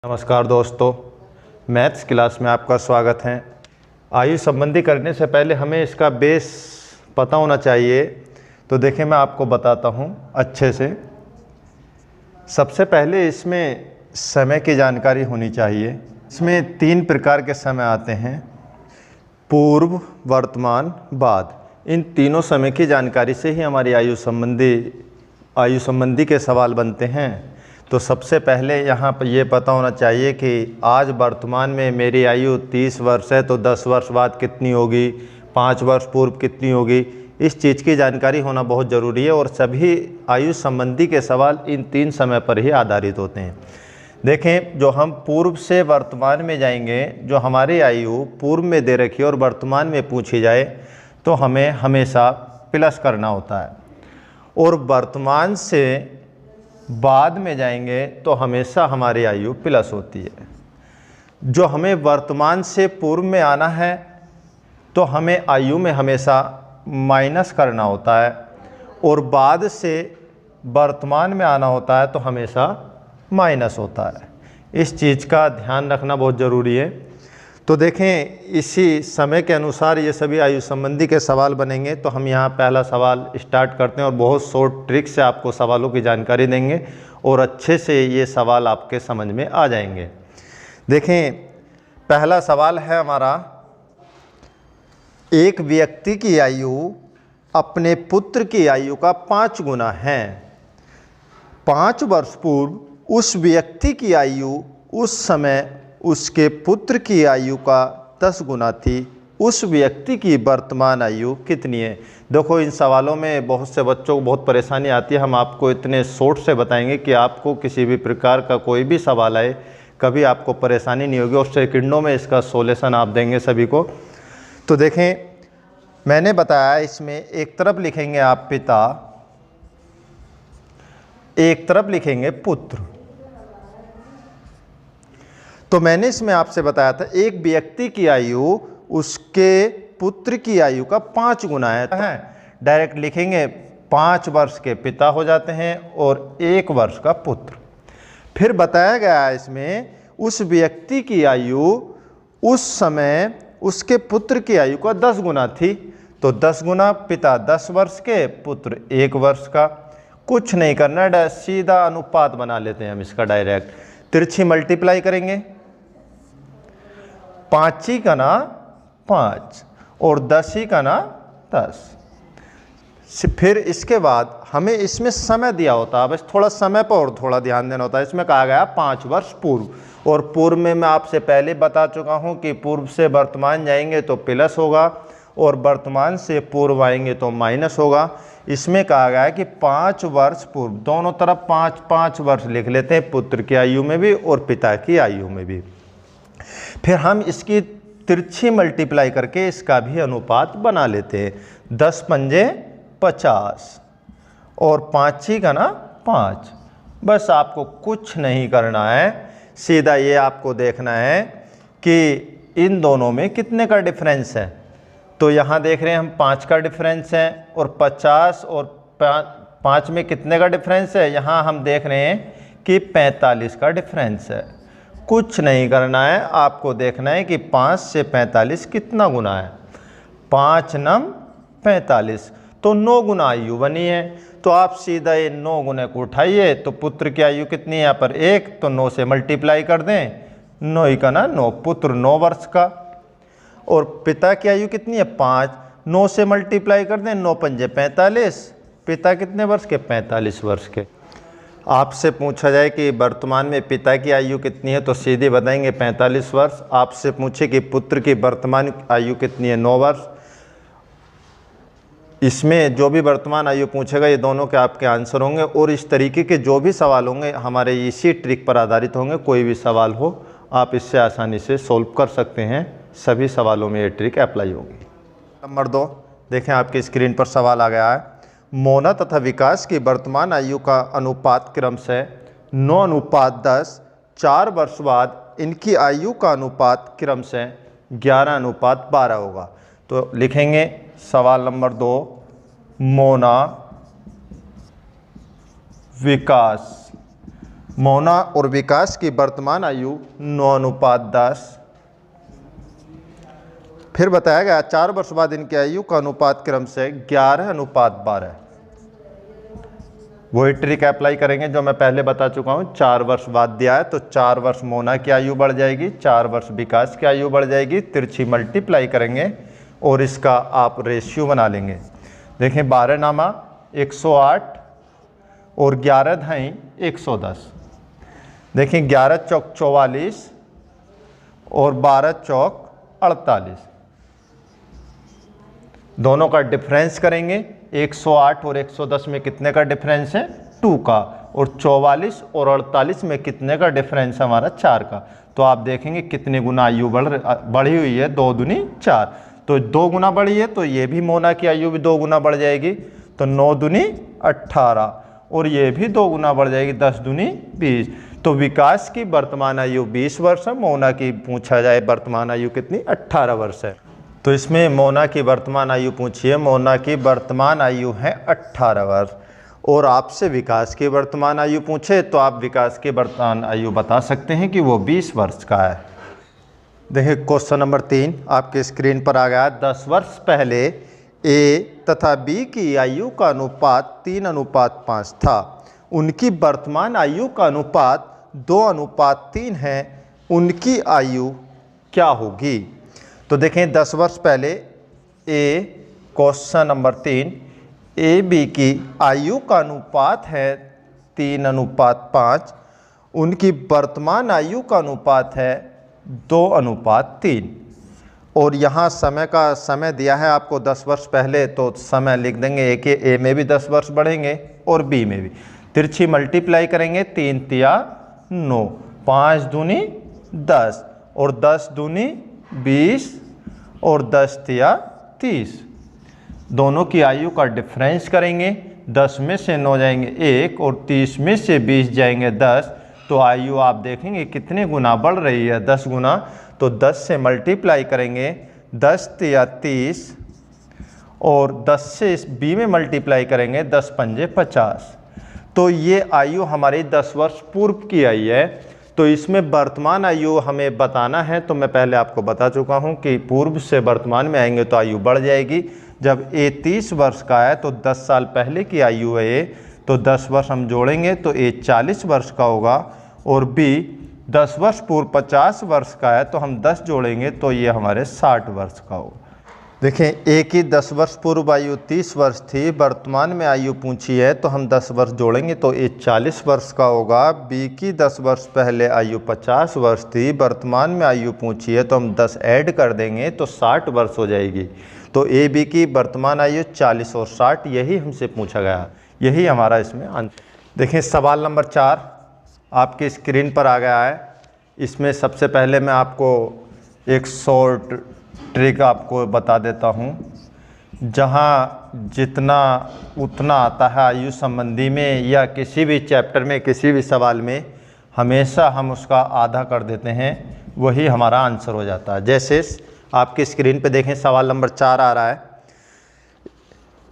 नमस्कार दोस्तों, maths class में आपका स्वागत है। आयु संबंधी करने से पहले हमें इसका बेस पता होना चाहिए। तो देखिए, मैं आपको बताता हूँ अच्छे से। सबसे पहले इसमें समय की जानकारी होनी चाहिए। इसमें 3 प्रकार के समय आते हैं: पूर्व, वर्तमान, बाद। इन तीनों समय की जानकारी से ही हमारी आयु संबंधी के सवाल बनते हैं। तो सबसे पहले यहाँ पर ये पता होना चाहिए कि आज वर्तमान में मेरी आयु 30 वर्ष है, तो 10 वर्ष बाद कितनी होगी, 5 वर्ष पूर्व कितनी होगी। इस चीज़ की जानकारी होना बहुत ज़रूरी है। और सभी आयु संबंधी के सवाल इन 3 समय पर ही आधारित होते हैं। देखें, जो हम पूर्व से वर्तमान में जाएंगे, जो हमारी आयु पूर्व में दे रखी है और वर्तमान में पूछी जाए तो हमें हमेशा प्लस करना होता है। और वर्तमान से बाद में जाएंगे तो हमेशा हमारी आयु प्लस होती है। जो हमें वर्तमान से पूर्व में आना है तो हमें आयु में हमेशा माइनस करना होता है, और बाद से वर्तमान में आना होता है तो हमेशा माइनस होता है। इस चीज़ का ध्यान रखना बहुत ज़रूरी है। तो देखें, इसी समय के अनुसार ये सभी आयु संबंधी के सवाल बनेंगे। तो हम यहाँ पहला सवाल स्टार्ट करते हैं और बहुत शॉर्ट ट्रिक से आपको सवालों की जानकारी देंगे और अच्छे से ये सवाल आपके समझ में आ जाएंगे। देखें, पहला सवाल है हमारा, एक व्यक्ति की आयु अपने पुत्र की आयु का 5 गुना है। 5 वर्ष पूर्व उस व्यक्ति की आयु उस समय उसके पुत्र की आयु का 10 गुना थी। उस व्यक्ति की वर्तमान आयु कितनी है? देखो, इन सवालों में बहुत से बच्चों को बहुत परेशानी आती है। हम आपको इतने शॉर्ट से बताएंगे कि आपको किसी भी प्रकार का कोई भी सवाल आए, कभी आपको परेशानी नहीं होगी और सेकंडों में इसका सॉल्यूशन आप देंगे सभी को। तो देखें, मैंने बताया इसमें एक तरफ लिखेंगे आप पिता, एक तरफ लिखेंगे पुत्र। तो मैंने इसमें आपसे बताया था एक व्यक्ति की आयु उसके पुत्र की आयु का 5 गुना है। डायरेक्ट लिखेंगे 5 वर्ष के पिता हो जाते हैं और 1 वर्ष का पुत्र। फिर बताया गया है इसमें उस व्यक्ति की आयु उस समय उसके पुत्र की आयु का 10 गुना थी। तो 10 गुना, पिता 10 वर्ष के, पुत्र 1 वर्ष का। कुछ नहीं करना, सीधा अनुपात बना लेते हैं हम इसका। डायरेक्ट तिरछी मल्टीप्लाई करेंगे। 5 ही का ना 5 और 10 ही का ना 10। फिर इसके बाद हमें इसमें समय दिया होता है, बस थोड़ा समय पर और थोड़ा ध्यान देना होता है। इसमें कहा गया 5 वर्ष पूर्व, और पूर्व में मैं आपसे पहले बता चुका हूं कि पूर्व से वर्तमान जाएंगे तो प्लस होगा और वर्तमान से पूर्व आएंगे तो माइनस होगा। इसमें कहा गया है कि 5 वर्ष पूर्व, दोनों तरफ 5-5 वर्ष लिख लेते हैं, पुत्र की आयु में भी और पिता की आयु में भी। फिर हम इसकी तिरछी मल्टीप्लाई करके इसका भी अनुपात बना लेते हैं। 10 पंजे 50 और 5 ही का ना 5। बस आपको कुछ नहीं करना है, सीधा ये आपको देखना है कि इन दोनों में कितने का डिफरेंस है। तो यहाँ देख रहे हैं हम 5 का डिफरेंस है, और 50 और 5 में कितने का डिफरेंस है, यहाँ हम देख रहे हैं कि 45 का डिफरेंस है। कुछ नहीं करना है, आपको देखना है कि 5 से 45 कितना गुना है। 5 नम 45, तो 9 गुना आयु बनी है। तो आप सीधा ये 9 गुने को उठाइए, तो पुत्र की आयु कितनी है यहाँ पर 1, तो 9 से मल्टीप्लाई कर दें, 9 ही का ना 9, पुत्र 9 वर्ष का। और पिता की आयु कितनी है 5, 9 से मल्टीप्लाई कर दें, 9 पंजे 45, पिता कितने वर्ष के 45 वर्ष के। आपसे पूछा जाए कि वर्तमान में पिता की आयु कितनी है तो सीधे बताएंगे 45 वर्ष। आपसे पूछे कि पुत्र की वर्तमान आयु कितनी है 9 वर्ष। इसमें जो भी वर्तमान आयु पूछेगा ये दोनों के आपके आंसर होंगे। और इस तरीके के जो भी सवाल होंगे हमारे इसी ट्रिक पर आधारित होंगे। कोई भी सवाल हो आप इससे आसानी से सोल्व कर सकते हैं। सभी सवालों में ये ट्रिक अप्लाई होगी। नंबर 2, देखें आपकी स्क्रीन पर सवाल आ गया है। मोना तथा विकास की वर्तमान आयु का अनुपात क्रमशः 9:10। 4 वर्ष बाद इनकी आयु का अनुपात क्रमशः 11:12 होगा। तो लिखेंगे सवाल नंबर 2, मोना विकास मोना और विकास की वर्तमान आयु 9:10। फिर बताया गया 4 वर्ष बाद इनकी आयु का अनुपात क्रम से 11:12। वही ट्रिक अप्लाई करेंगे जो मैं पहले बता चुका हूँ। 4 वर्ष बाद दिया है तो 4 वर्ष मोना की आयु बढ़ जाएगी, 4 वर्ष विकास की आयु बढ़ जाएगी, तिरछी मल्टीप्लाई करेंगे और इसका आप रेशियो बना लेंगे। देखें 12 नामा 108 और 11 धाई 110। देखें 11 चौक 44 और 12 चौक 48। दोनों का डिफरेंस करेंगे। 108 और 110 में कितने का डिफरेंस है? 2 का। और 44 और 48 में कितने का डिफरेंस है हमारा? 4 का। तो आप देखेंगे कितने गुना आयु बढ़ी हुई है, 2 दूनी 4। तो 2 गुना बढ़ी है तो ये भी मोना की आयु भी 2 गुना बढ़ जाएगी, तो 9 दूनी 18 और ये भी 2 गुना बढ़ जाएगी, 10 दूनी 20। तो विकास की वर्तमान आयु 20 वर्ष है, मोना की पूछा जाए वर्तमान आयु कितनी? 18 वर्ष है। तो इसमें मोना की वर्तमान आयु पूछिए, मोना की वर्तमान आयु है 18 वर्ष। और आपसे विकास की वर्तमान आयु पूछे तो आप विकास की वर्तमान आयु बता सकते हैं कि वो 20 वर्ष का है। देखिए क्वेश्चन नंबर 3 आपके स्क्रीन पर आ गया। 10 वर्ष पहले ए तथा बी की आयु का अनुपात 3:5 था। उनकी वर्तमान आयु का अनुपात 2:3 है। उनकी आयु क्या होगी? तो देखें 10 वर्ष पहले ए, क्वेश्चन नंबर 3, ए बी की आयु का अनुपात है 3:5। उनकी वर्तमान आयु का अनुपात है 2:3। और यहाँ समय दिया है आपको 10 वर्ष पहले, तो समय लिख देंगे ए में भी 10 वर्ष बढ़ेंगे और बी में भी। तिरछी मल्टीप्लाई करेंगे, 3 तिया 9, 5 दूनी 10 और 10 दूनी 20 और 10 तिया 30। दोनों की आयु का डिफरेंस करेंगे। 10 में से 9 जाएंगे 1 और 30 में से 20 जाएंगे 10। तो आयु आप देखेंगे कितने गुना बढ़ रही है? 10 गुना। तो 10 से मल्टीप्लाई करेंगे, 10 तिया 30 और 10 से इस बी में मल्टीप्लाई करेंगे, 10 पंजे 50। तो ये आयु हमारी 10 वर्ष पूर्व की आई है। तो इसमें वर्तमान आयु हमें बताना है, तो मैं पहले आपको बता चुका हूँ कि पूर्व से वर्तमान में आएंगे तो आयु बढ़ जाएगी। जब ए 30 वर्ष का है तो 10 साल पहले की आयु है ए, तो 10 वर्ष हम जोड़ेंगे तो ए 40 वर्ष का होगा। और बी 10 वर्ष पूर्व 50 वर्ष का है तो हम 10 जोड़ेंगे तो ये हमारे 60 वर्ष का होगा। देखें ए की 10 वर्ष पूर्व आयु 30 वर्ष थी, वर्तमान में आयु पूछी है तो हम 10 वर्ष जोड़ेंगे तो ए 40 वर्ष का होगा। बी की 10 वर्ष पहले आयु 50 वर्ष थी, वर्तमान में आयु पूछी है तो हम 10 ऐड कर देंगे तो 60 वर्ष हो जाएगी। तो ए बी की वर्तमान आयु 40 और 60 यही हमसे पूछा गया, यही हमारा इसमें आंसर। देखें सवाल नंबर 4 आपकी स्क्रीन पर आ गया है। इसमें सबसे पहले मैं आपको एक शॉर्ट ट्रिक आपको बता देता हूँ। जहाँ जितना उतना आता है आयु संबंधी में या किसी भी चैप्टर में किसी भी सवाल में, हमेशा हम उसका आधा कर देते हैं, वही हमारा आंसर हो जाता है। जैसे आपकी स्क्रीन पे देखें सवाल नंबर 4 आ रहा है।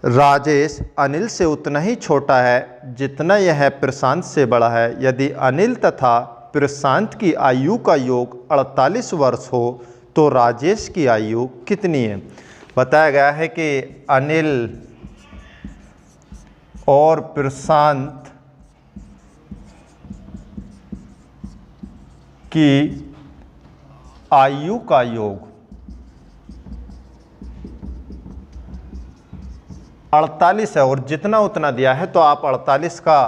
राजेश अनिल से उतना ही छोटा है जितना यह प्रशांत से बड़ा है। यदि अनिल तथा प्रशांत की आयु का योग 48 वर्ष हो तो राजेश की आयु कितनी है? बताया गया है कि अनिल और प्रशांत की आयु का योग 48 है और जितना उतना दिया है तो आप 48 का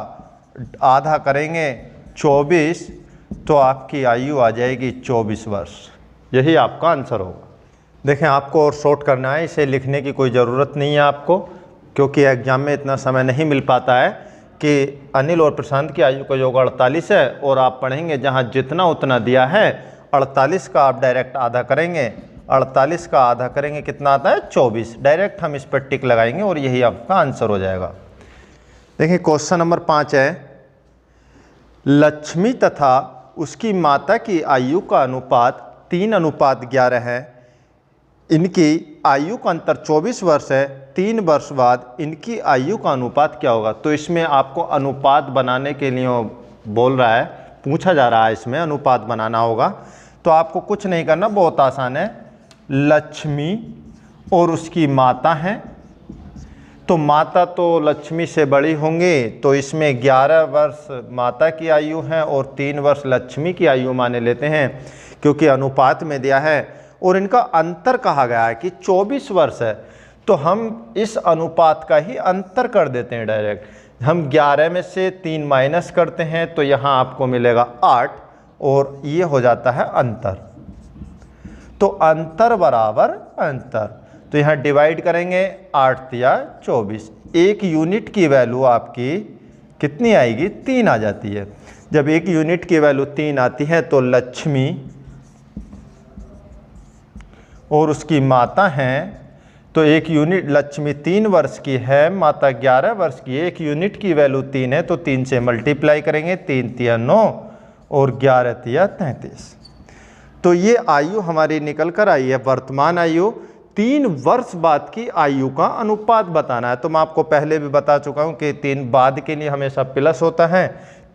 आधा करेंगे 24, तो आपकी आयु आ जाएगी 24 वर्ष। यही आपका आंसर होगा। देखें आपको और शॉर्ट करना है, इसे लिखने की कोई ज़रूरत नहीं है आपको, क्योंकि एग्जाम में इतना समय नहीं मिल पाता है कि अनिल और प्रशांत की आयु का योग 48 है और आप पढ़ेंगे जहाँ जितना उतना दिया है 48 का आप डायरेक्ट आधा करेंगे, 48 का आधा करेंगे कितना आता है 24। डायरेक्ट हम इस पर टिक लगाएंगे और यही आपका आंसर हो जाएगा। देखिए क्वेश्चन नंबर 5 है। लक्ष्मी तथा उसकी माता की आयु का अनुपात 3:11 है। इनकी आयु का अंतर 24 वर्ष है। 3 वर्ष बाद इनकी आयु का अनुपात क्या होगा? तो इसमें आपको अनुपात बनाने के लिए बोल रहा है, पूछा जा रहा है, इसमें अनुपात बनाना होगा। तो आपको कुछ नहीं करना, बहुत आसान है। लक्ष्मी और उसकी माता हैं, तो माता तो लक्ष्मी से बड़ी होंगी, तो इसमें 11 वर्ष माता की आयु है और 3 वर्ष लक्ष्मी की आयु माने लेते हैं, क्योंकि अनुपात में दिया है। और इनका अंतर कहा गया है कि 24 वर्ष है, तो हम इस अनुपात का ही अंतर कर देते हैं डायरेक्ट। हम 11 में से 3 माइनस करते हैं, तो यहाँ आपको मिलेगा 8, और ये हो जाता है अंतर। तो अंतर बराबर अंतर, तो यहाँ डिवाइड करेंगे, 8 तिया 24। 1 यूनिट की वैल्यू आपकी कितनी आएगी? 3 आ जाती है। जब 1 यूनिट की वैल्यू 3 आती है तो लक्ष्मी और उसकी माता हैं, तो 1 यूनिट, लक्ष्मी 3 वर्ष की है, माता 11 वर्ष की है, 1 यूनिट की वैल्यू 3 है, तो 3 से मल्टीप्लाई करेंगे, 3 तिया 9 और 11 तिया 33। तो ये आयु हमारी निकल कर आई है, वर्तमान आयु। 3 वर्ष बाद की आयु का अनुपात बताना है, तो मैं आपको पहले भी बता चुका हूँ कि 3 बाद के लिए हमेशा प्लस होता है।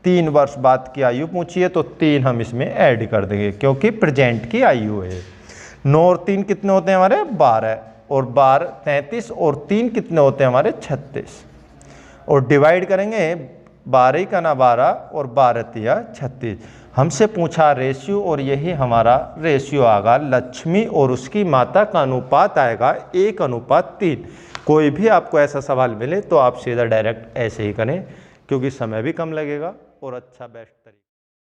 3 वर्ष बाद की आयु पूछी है, तो 3 हम इसमें ऐड कर देंगे, क्योंकि प्रेजेंट की आयु है। 9 और 3 कितने होते हैं हमारे? 12, और 12 33, और 3 कितने होते हैं हमारे? 36। और डिवाइड करेंगे, 12 का ना 12 और 12 तिया 36। हमसे पूछा रेशियो, और यही हमारा रेशियो आएगा। लक्ष्मी और उसकी माता का अनुपात आएगा 1:3। कोई भी आपको ऐसा सवाल मिले तो आप सीधा डायरेक्ट ऐसे ही करें, क्योंकि समय भी कम लगेगा और अच्छा बेस्ट